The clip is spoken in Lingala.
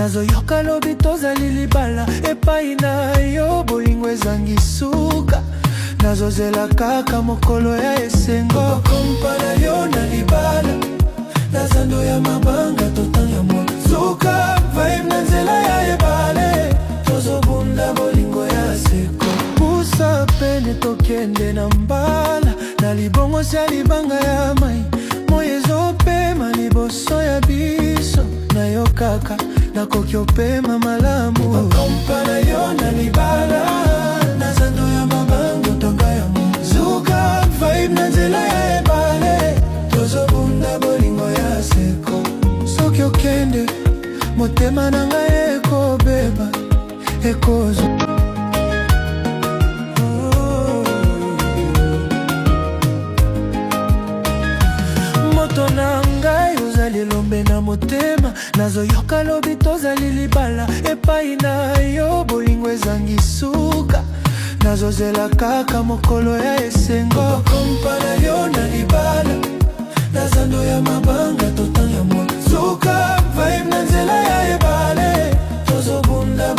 nazoyoka lobi tozali libala epai na yo bolingo ezangi suka nazozela kaka mokolo ya esengo bakompa na yo na libala na zando ya mabanga totanga mwa suka vibe na nzela ya ebale tozobunda bolingo ya seko busa pene tokende na mbala na libongo sia libanga ya mai moye ezopema liboso ya biso na yo kaka nakoki opema malamu bakompa na yo na libala na zando ya mabanga totanga ya mwa suka vibe na nzela ya ebale tozobunda bolingo ya seko soki okende motema na ngai ekobeba ekozo moto na ngai ozali lombe na motema nazoyoka lobi tozali libala epai na yo bolingo ezangi suka nazozela kaka mokolo ya esengo bakompa na yo na libala na zando ya mabanga totanga mwa suka vibe na nzela ya ebale tozobunda